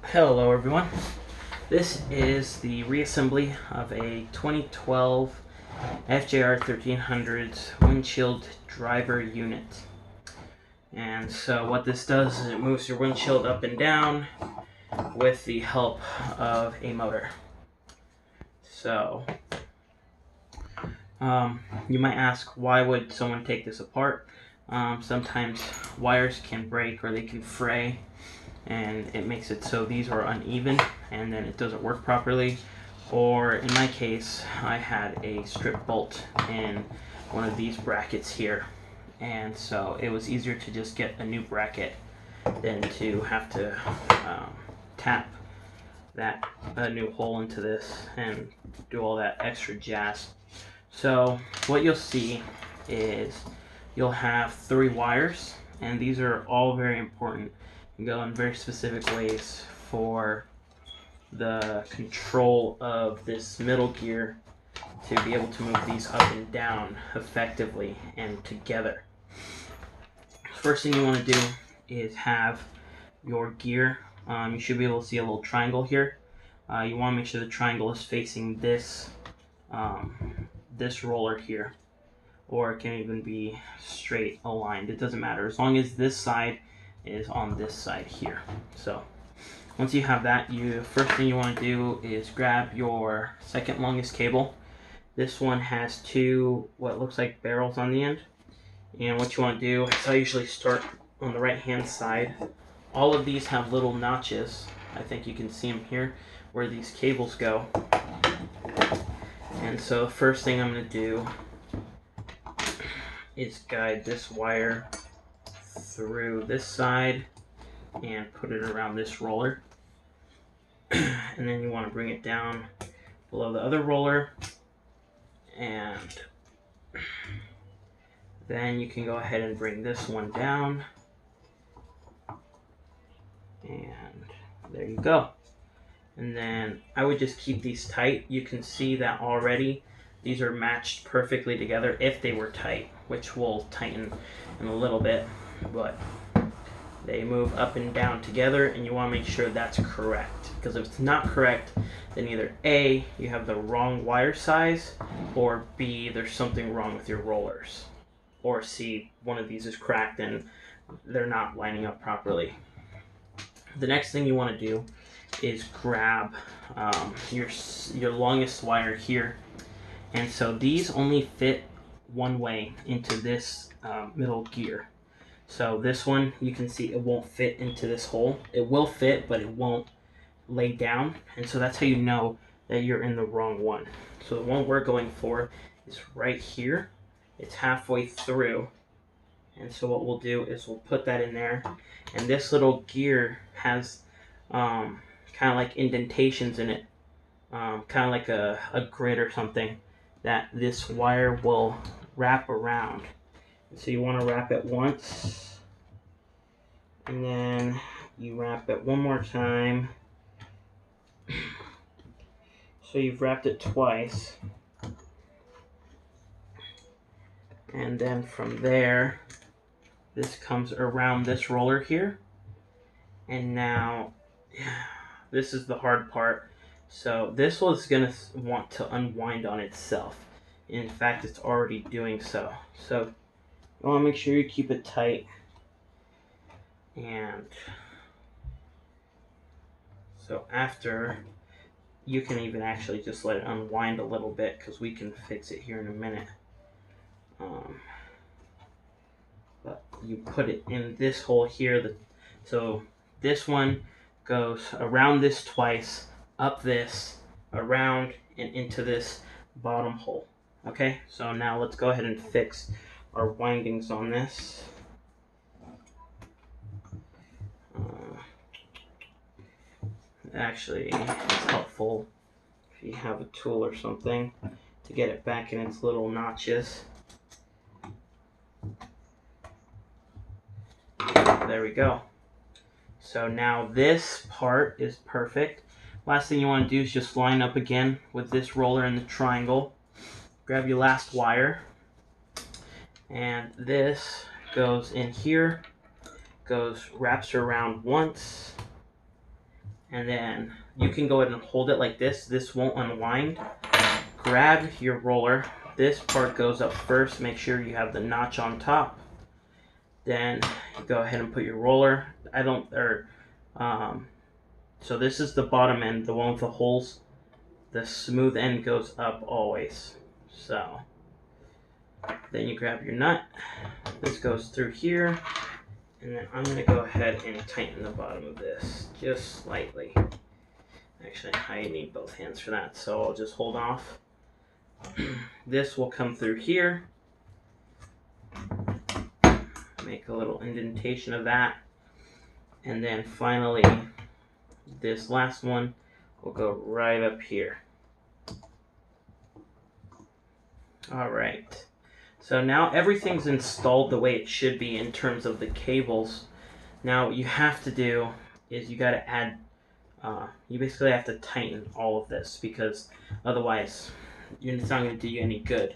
Hello everyone. This is the reassembly of a 2012 Fjr1300's windshield driver unit. And so what this does is it moves your windshield up and down with the help of a motor. So you might ask, why would someone take this apart? Sometimes wires can break or they can fray, and it makes it so these are uneven and then it doesn't work properly. Or in my case, I had a strip bolt in one of these brackets here, and so it was easier to just get a new bracket than to have to tap a new hole into this and do all that extra jazz. So what you'll see is you'll have 3 wires, and these are all very important and go in very specific ways for the control of this middle gear to be able to move these up and down effectively and together. First thing you want to do is have your gear. You should be able to see a little triangle here. You want to make sure the triangle is facing this this roller here, or it can even be straight aligned. It doesn't matter as long as this side is on this side here. So once you have that, first thing you want to do is grab your second longest cable. This one has 2 what looks like barrels on the end, and what you want to do is I usually start on the right hand side. All of these have little notches. I think you can see them here where these cables go. And so the first thing I'm going to do is guide this wire through this side and put it around this roller. And then you want to bring it down below the other roller, and then you can go ahead and bring this one down, and there you go. And then I would just keep these tight. You can see that already these are matched perfectly together if they were tight, which we'll tighten in a little bit, but they move up and down together, and you want to make sure that's correct, because if it's not correct, then either A, you have the wrong wire size, or B, there's something wrong with your rollers, or C, one of these is cracked and they're not lining up properly. The next thing you want to do is grab your longest wire here, and so these only fit one way into this middle gear. So this one, you can see it won't fit into this hole. It will fit, but it won't lay down, and so that's how you know that you're in the wrong one. So the one we're going for is right here. It's halfway through, and so what we'll do is we'll put that in there, and this little gear has kind of like indentations in it, kind of like a grid or something that this wire will wrap around. So you want to wrap it once, and then you wrap it one more time. So you've wrapped it twice, and then from there, this comes around this roller here. And now, this is the hard part. So this was gonna want to unwind on itself. In fact, it's already doing so. So you want to make sure you keep it tight, and so after, you can even actually just let it unwind a little bit, because we can fix it here in a minute. But you put it in this hole here. So this one goes around this twice, up this, around, and into this bottom hole. Okay, so now let's go ahead and fix our windings on this. Actually, it's helpful if you have a tool or something to get it back in its little notches. There we go. So now this part is perfect. Last thing you want to do is just line up again with this roller in the triangle. Grab your last wire, and this goes in here, wraps around once, and then you can go ahead and hold it like this. This won't unwind. Grab your roller. This part goes up first. Make sure you have the notch on top. Then you go ahead and put your roller. So this is the bottom end, the one with the holes. The smooth end goes up always. So then you grab your nut. This goes through here. And then I'm going to go ahead and tighten the bottom of this just slightly. Actually, I need both hands for that, so I'll just hold off. This will come through here. Make a little indentation of that. And then finally, this last one will go right up here. Alright. So now everything's installed the way it should be in terms of the cables. Now what you have to do is you got to add, you basically have to tighten all of this, because otherwise it's not going to do you any good.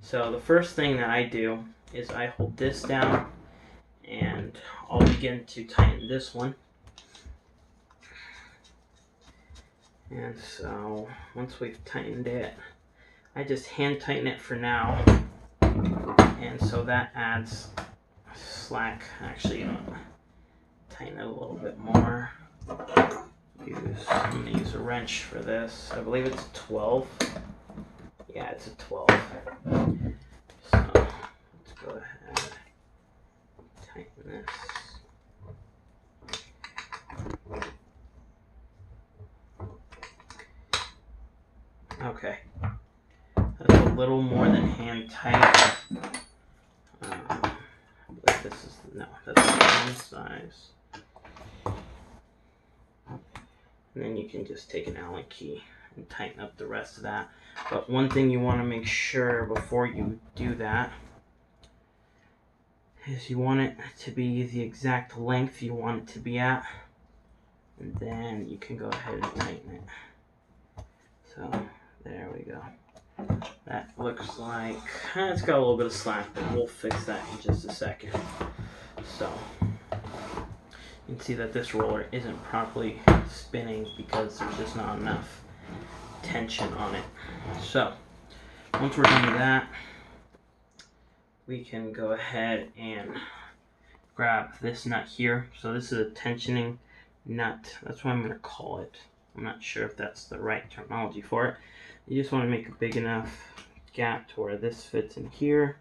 So the first thing that I do is I hold this down and I'll begin to tighten this one. And so once we've tightened it, I just hand tighten it for now. And so that adds slack. Actually, you know, tighten it a little bit more. I'm going to use a wrench for this. I believe it's 12. Yeah, it's a 12. So let's go ahead, tighten this. Okay. That's a little more than hand tight. I believe this is, no, that's the wrong size. And then you can just take an Allen key and tighten up the rest of that. But one thing you want to make sure before you do that is you want it to be the exact length you want it to be at. And then you can go ahead and tighten it. So there we go. That looks like it's got a little bit of slack, but we'll fix that in just a second. So you can see that this roller isn't properly spinning because there's just not enough tension on it. So once we're done with that, we can go ahead and grab this nut here. So this is a tensioning nut. That's what I'm going to call it. I'm not sure if that's the right terminology for it. You just want to make a big enough gap to where this fits in here,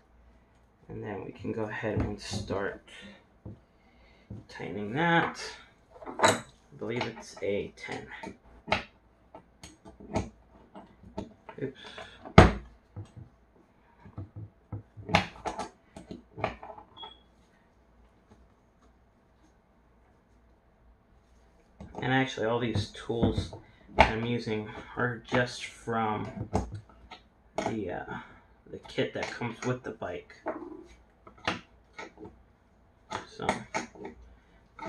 and then we can go ahead and start tightening that. I believe it's a 10. Oops. And actually all these tools I'm using are just from the kit that comes with the bike. So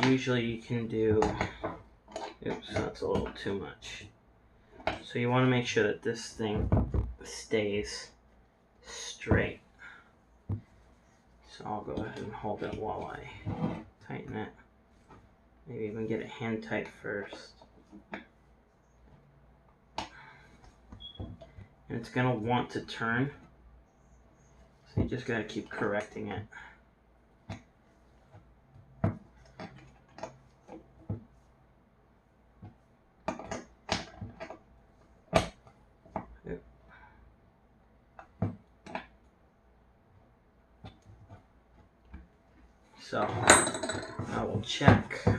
usually you can do, oops, that's a little too much. So you want to make sure that this thing stays straight. So I'll go ahead and hold it while I tighten it. Maybe even get it hand tight first. And it's going to want to turn, so you just got to keep correcting it. So I will check. So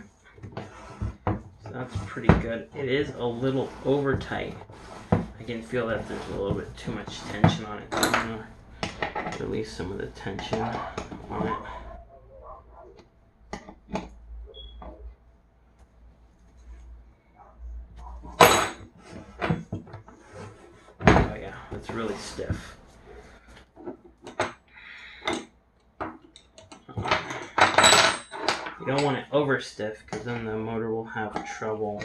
that's pretty good. It is a little over tight. I can feel that there's a little bit too much tension on it. I'm going to release some of the tension on it. Oh yeah, it's really stiff. You don't want it over stiff, because then the motor will have trouble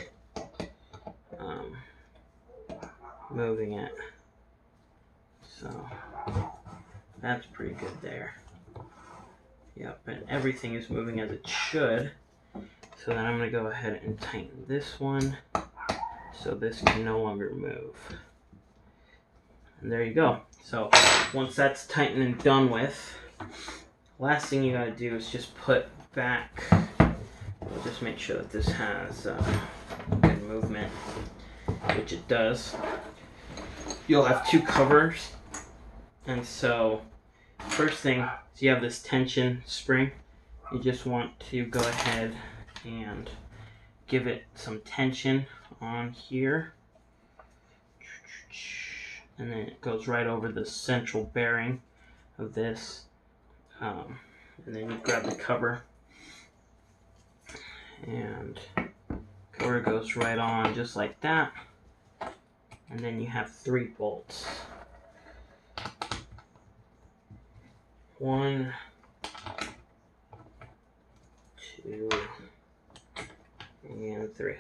moving it. So that's pretty good there. Yep, and everything is moving as it should. So then I'm going to go ahead and tighten this one so this can no longer move. And there you go. So once that's tightened and done with, last thing you got to do is just put back, we'll just make sure that this has good movement, which it does. You'll have two covers, and so first thing is you have this tension spring. You just want to go ahead and give it some tension on here, and then it goes right over the central bearing of this, and then you grab the cover, and cover goes right on just like that, and then you have 3 bolts. 1, 2, and 3.